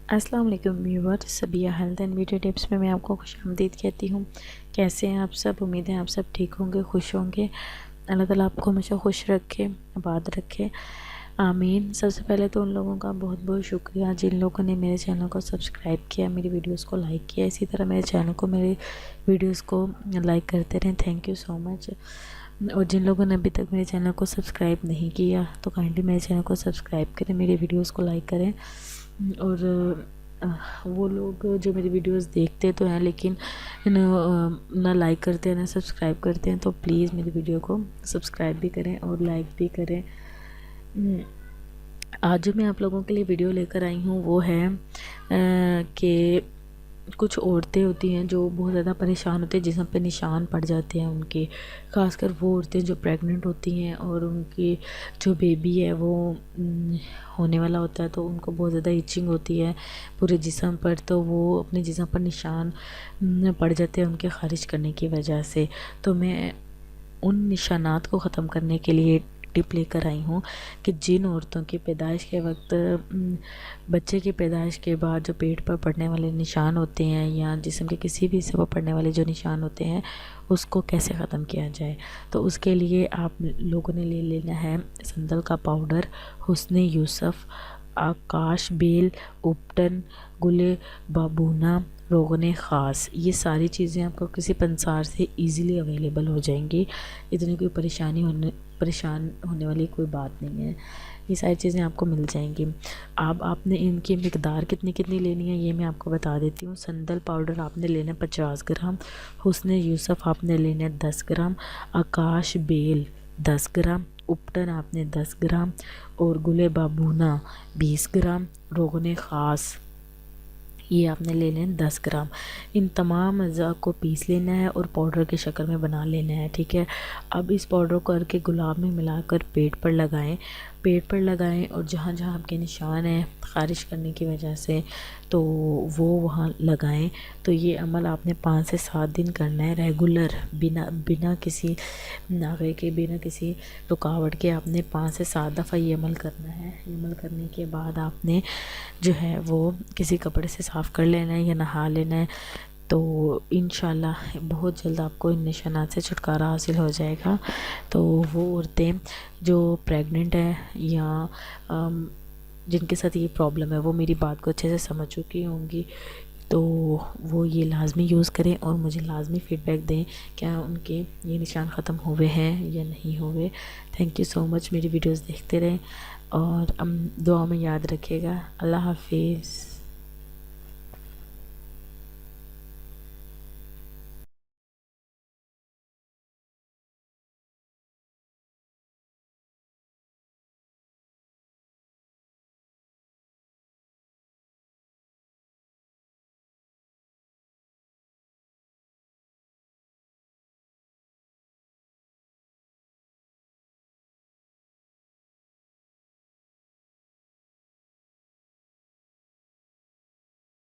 السلام علیکم viewers, Sabiha health and beauty tips میں آپ کو خوش آمدید کہتی ہوں۔ کیسے ہیں آپ سب؟ امید ہے آپ سب ٹھیک ہوں گے، خوش ہوں گے۔ اللہ تعالیٰ آپ کو ہمیشہ خوش رکھے، آباد رکھے، آمین۔ سب سے پہلے تو ان لوگوں کا بہت بہت شکریہ جن لوگوں نے میرے چینل کو سبسکرائب کیا، میری ویڈیوز کو لائک کیا، اسی طرح میرے چینل کو، میری ویڈیوز کو لائک کرتے رہیں۔ تھینک یو سو مچ۔ اور جن لوگوں نے ابھی تک میرے چینل کو سبسکرائب نہیں کیا تو کائنڈلی میرے چینل کو سبسکرائب کریں، میری ویڈیوز کو لائک کریں۔ اور وہ لوگ جو میری ویڈیوز دیکھتے تو ہیں لیکن نہ لائک کرتے ہیں نہ سبسکرائب کرتے ہیں، تو پلیز میری ویڈیو کو سبسکرائب بھی کریں اور لائک بھی کریں۔ آج جو میں آپ لوگوں کے لیے ویڈیو لے کر آئی ہوں وہ ہے کہ کچھ عورتیں ہوتی ہیں جو بہت زیادہ پریشان ہوتی ہیں، جسم پہ نشان پڑ جاتے ہیں ان کے، خاص کر وہ عورتیں جو پریگننٹ ہوتی ہیں اور ان کی جو بیبی ہے وہ ہونے والا ہوتا ہے، تو ان کو بہت زیادہ ایچنگ ہوتی ہے پورے جسم پر، تو وہ اپنے جسم پر نشان پڑ جاتے ہیں ان کے خارج کرنے کی وجہ سے۔ تو میں ان نشانات کو ختم کرنے کے لیے ٹپ لے کر آئی ہوں کہ جن عورتوں کی پیدائش کے وقت، بچے کی پیدائش کے بعد جو پیٹ پر پڑنے والے نشان ہوتے ہیں یا جسم کے کسی بھی حصے پر پڑنے والے جو نشان ہوتے ہیں اس کو کیسے ختم کیا جائے۔ تو اس کے لیے آپ لوگوں نے لے لینا ہے سندل کا پاؤڈر، حسن یوسف، آکاش بیل، اپٹن، گل بابونا، روغن خاص۔ یہ ساری چیزیں آپ کو کسی پنسار سے ایزیلی اویلیبل ہو جائیں گی، اتنی کوئی پریشان ہونے والی کوئی بات نہیں ہے، یہ ساری چیزیں آپ کو مل جائیں گی۔ آپ نے ان کی مقدار کتنی لینی ہے یہ میں آپ کو بتا دیتی ہوں۔ سندل پاؤڈر آپ نے لینا ہے 50 گرام، حسن یوسف آپ نے لینا ہے 10 گرام، آکاش بیل 10 گرام، اپٹن آپ نے 10 گرام اور گل بابونا 20 گرام، روغن خاص یہ آپ نے لے لیں 10 گرام۔ ان تمام اجزاء کو پیس لینا ہے اور پاؤڈر کی شکل میں بنا لینا ہے، ٹھیک ہے۔ اب اس پاؤڈر کو کر کے گلاب میں ملا کر پیٹ پر لگائیں اور جہاں جہاں آپ کے نشان ہیں خارج کرنے کی وجہ سے تو وہ وہاں لگائیں۔ تو یہ عمل آپ نے 5 سے 7 دن کرنا ہے ریگولر، بنا کسی ناغے کے، بنا کسی رکاوٹ کے آپ نے 5 سے 7 دفعہ یہ عمل کرنا ہے۔ یہ عمل کرنے کے بعد آپ نے جو ہے وہ کسی کپڑے سے صاف کر لینا ہے یا نہا لینا ہے، تو انشاءاللہ بہت جلد آپ کو ان نشانات سے چھٹکارا حاصل ہو جائے گا۔ تو وہ عورتیں جو پریگننٹ ہیں یا جن کے ساتھ یہ پرابلم ہے وہ میری بات کو اچھے سے سمجھ چکی ہوں گی، تو وہ یہ لازمی یوز کریں اور مجھے لازمی فیڈ بیک دیں کیا ان کے یہ نشان ختم ہوئے ہیں یا نہیں ہوئے۔ تھینک یو سو مچ، میری ویڈیوز دیکھتے رہیں اور دعا میں یاد رکھیے گا۔ اللہ حافظ۔